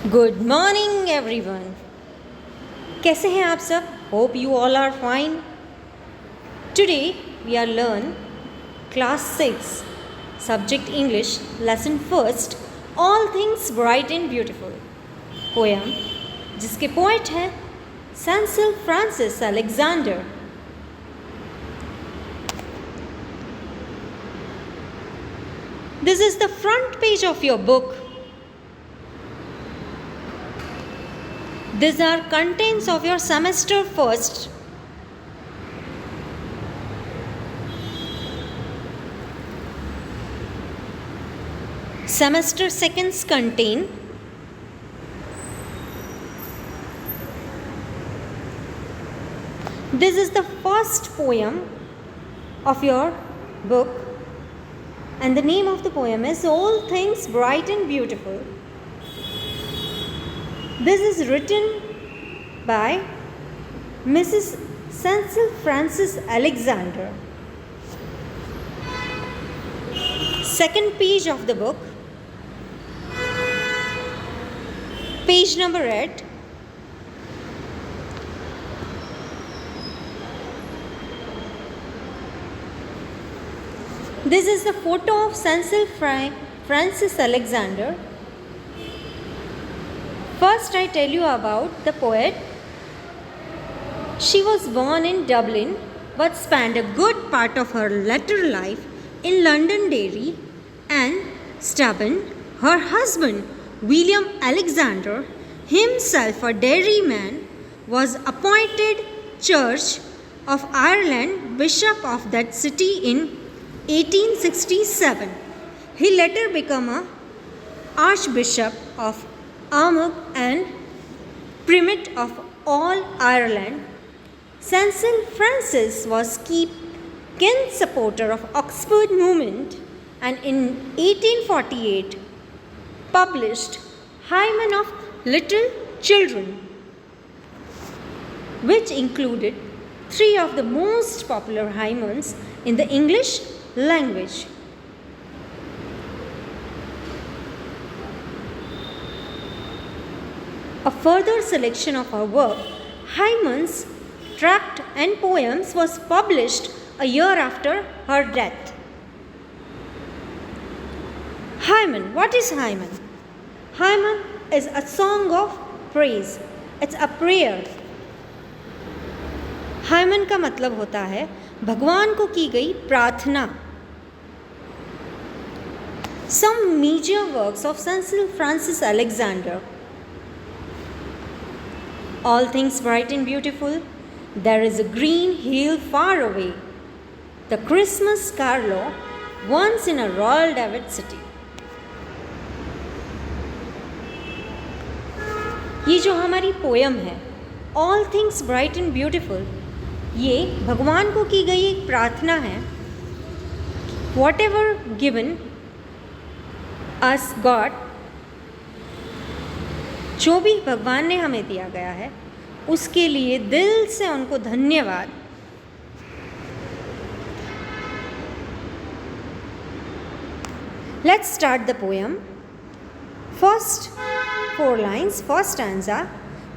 Good morning everyone. कैसे हैं आप सब? Hope you all are fine. Today we are learn class 6 subject English lesson first all things bright and beautiful poem जिसके poet हैं Cecil Frances Alexander. This is the front page of your book. These are contents of your semester first. Semester seconds contain this is the first poem of your book and the name of the poem is All Things Bright and Beautiful. This is written by Mrs. Cecil Frances Alexander. Second page of the book, page number 8. This is the photo of Cecil Frances Alexander. First, I tell you about the poet. She was born in Dublin but spent a good part of her later life in Londonderry and Stubborn. Her husband, William Alexander, himself a dairyman, was appointed Church of Ireland bishop of that city in 1867. He later became a Archbishop of Armagh and Primate of all Ireland. Cecil Frances was keen supporter of Oxford movement and in 1848 published Hymen of Little Children, which included 3 of the most popular hymens in the English language. A further selection of her work, hymens, tract and poems was published a year after her death. Hymen. What is hymen? Hymen is a song of praise. It's a prayer. hymen का मतलब होता है भगवान को की गई प्रार्थना. Some major works of Cecil Frances Alexander. All things bright and beautiful. There is a green hill far away. The Christmas carol once in a Royal David city. ये जो हमारी पोयम है All things bright and beautiful, ये भगवान को की गई एक प्रार्थना है. Whatever given us God, जो भी भगवान ने हमें दिया गया है उसके लिए दिल से उनको धन्यवाद. Let's start the poem. First 4 lines, first stanza.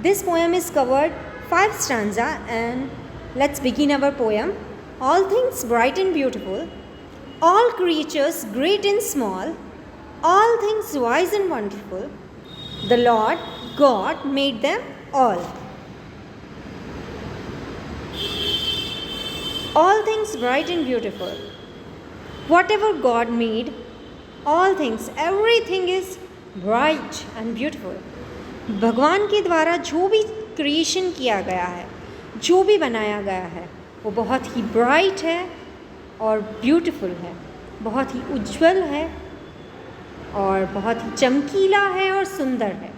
This poem is covered 5 stanza and let's begin our poem. All things bright and beautiful, all creatures great and small, all things wise and wonderful, the Lord God made them all. All things bright and beautiful. Whatever God made, all things, everything is bright and beautiful. भगवान के द्वारा जो भी creation किया गया है, जो भी बनाया गया है, वो बहुत ही ब्राइट है और ब्यूटीफुल है, बहुत ही उज्जवल है और बहुत ही चमकीला है और सुंदर है.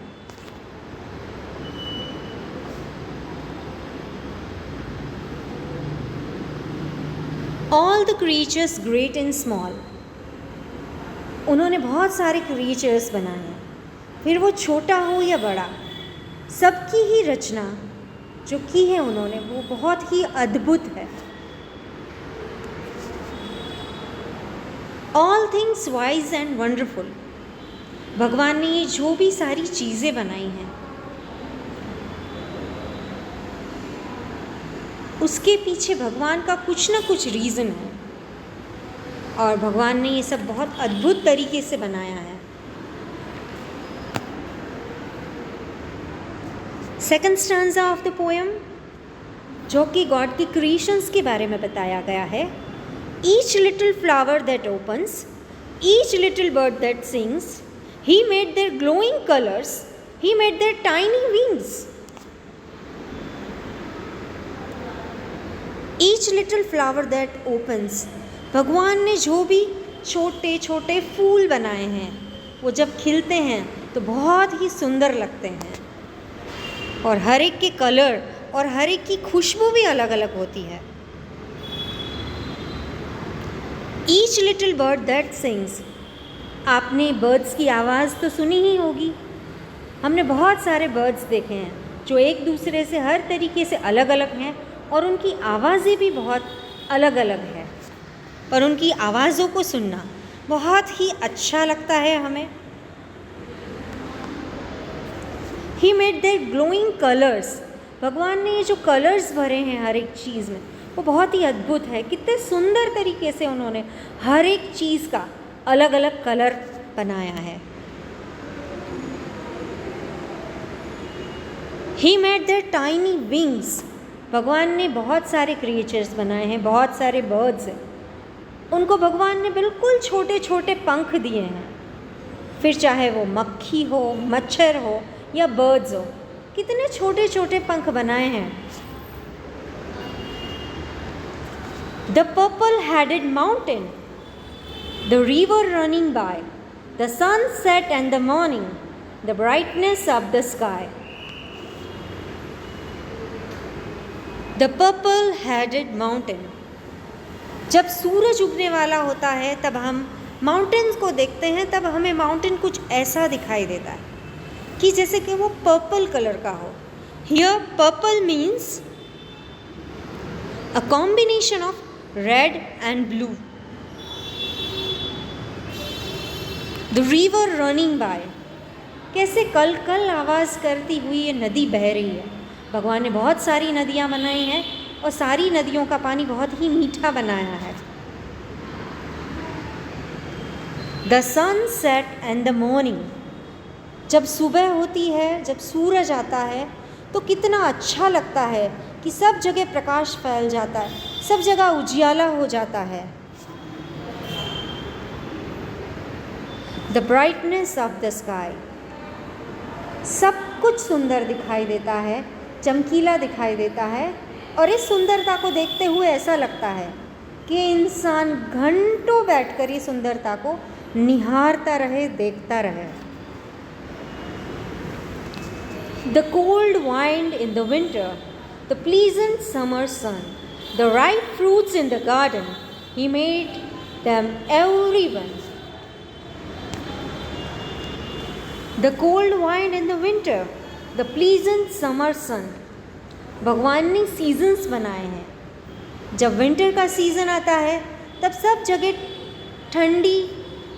All the creatures great and small. उन्होंने बहुत सारे क्रिएचर्स बनाए हैं, फिर वो छोटा हो या बड़ा, सबकी ही रचना जो की है उन्होंने वो बहुत ही अद्भुत है. All things wise and wonderful. भगवान ने ये जो भी सारी चीज़ें बनाई हैं उसके पीछे भगवान का कुछ ना कुछ रीज़न है, और भगवान ने ये सब बहुत अद्भुत तरीके से बनाया है। Second stanza of the poem, जो कि गॉड की क्रिएशंस के बारे में बताया गया है। Each little flower that opens, each little bird that sings, he made their glowing colours, he made their tiny wings. Each little flower that opens, भगवान ने जो भी छोटे छोटे फूल बनाए हैं वो जब खिलते हैं तो बहुत ही सुंदर लगते हैं, और हर एक के कलर और हर एक की खुशबू भी अलग अलग होती है। Each little bird that sings, आपने बर्ड्स की आवाज़ तो सुनी ही होगी। हमने बहुत सारे बर्ड्स देखे हैं जो एक दूसरे से हर तरीके से अलग अलग हैं, और उनकी आवाज़ें भी बहुत अलग अलग है, और उनकी आवाज़ों को सुनना बहुत ही अच्छा लगता है हमें। He made their glowing colours, भगवान ने ये जो कलर्स भरे हैं हर एक चीज़ में वो बहुत ही अद्भुत है। कितने सुंदर तरीके से उन्होंने हर एक चीज़ का अलग अलग कलर बनाया है। ही मेड देयर टाइनी विंग्स, भगवान ने बहुत सारे क्रिएचर्स बनाए हैं, बहुत सारे बर्ड्स हैं, उनको भगवान ने बिल्कुल छोटे छोटे पंख दिए हैं। फिर चाहे वो मक्खी हो, मच्छर हो या बर्ड्स हो, कितने छोटे छोटे पंख बनाए हैं। The purple headed mountain, the river running by, the sunset and the morning, the brightness of the sky. The purple headed mountain, जब सूरज उगने वाला होता है तब हम माउंटेन्स को देखते हैं, तब हमें माउंटेन कुछ ऐसा दिखाई देता है कि जैसे कि वो पर्पल कलर का हो। Here purple means a combination of red and blue. The river running by, कैसे कल कल आवाज़ करती हुई ये नदी बह रही है। भगवान ने बहुत सारी नदियाँ बनाई हैं और सारी नदियों का पानी बहुत ही मीठा बनाया है। The sunset and the morning, जब सुबह होती है, जब सूरज आता है तो कितना अच्छा लगता है कि सब जगह प्रकाश फैल जाता है, सब जगह उजियाला हो जाता है। The brightness of the sky, सब कुछ सुंदर दिखाई देता है, चमकीला दिखाई देता है, और इस सुंदरता को देखते हुए ऐसा लगता है कि इंसान घंटों बैठकर ये सुंदरता को निहारता रहे, देखता रहे। The cold wind in the winter, the pleasant summer sun, the ripe fruits in the garden, he made them everyone. The cold wind in the winter, the pleasant summer sun, भगवान ने सीजन्स बनाए हैं। जब winter का season आता है तब सब जगह ठंडी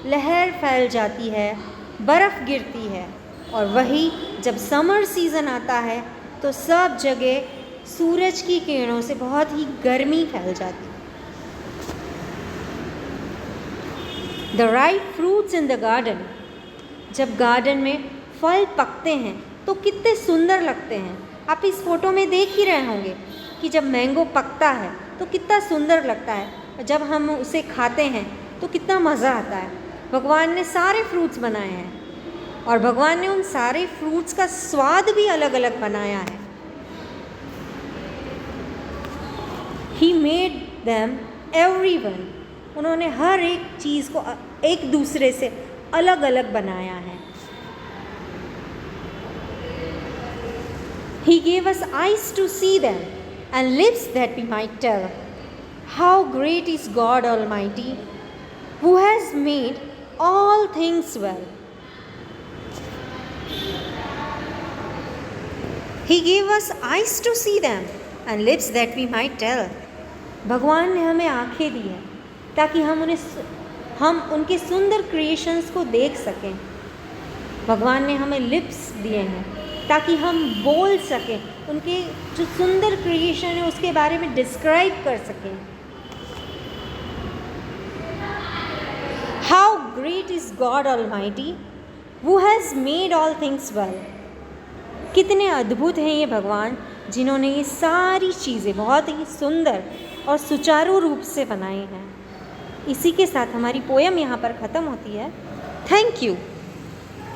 लहर फैल जाती है, बर्फ़ गिरती है, और वही जब समर सीज़न आता है तो सब जगह सूरज की किरणों से बहुत ही गर्मी फैल जाती है। The ripe fruits in the garden, जब गार्डन में फल पकते हैं तो कितने सुंदर लगते हैं। आप इस फोटो में देख ही रहे होंगे कि जब मैंगो पकता है तो कितना सुंदर लगता है, जब हम उसे खाते हैं तो कितना मज़ा आता है। भगवान ने सारे फ्रूट्स बनाए हैं और भगवान ने उन सारे फ्रूट्स का स्वाद भी अलग अलग बनाया है। ही मेड देम एवरीवन, उन्होंने हर एक चीज़ को एक दूसरे से अलग अलग बनाया है। He gave us eyes to see them and lips that we might tell how great is God Almighty, who has made all things well. He gave us eyes to see them and lips that we might tell. भगवान ने हमें आँखें दी हैं ताकि हम उनके सुंदर creations को देख सकें, भगवान ने हमें लिप्स दिए हैं ताकि हम बोल सकें, उनके जो सुंदर क्रिएशन है उसके बारे में डिस्क्राइब कर सकें। How great is God almighty who has made all things well. कितने अद्भुत हैं ये भगवान जिन्होंने ये सारी चीज़ें बहुत ही सुंदर और सुचारू रूप से बनाई हैं। इसी के साथ हमारी पोयम यहाँ पर ख़त्म होती है। Thank you.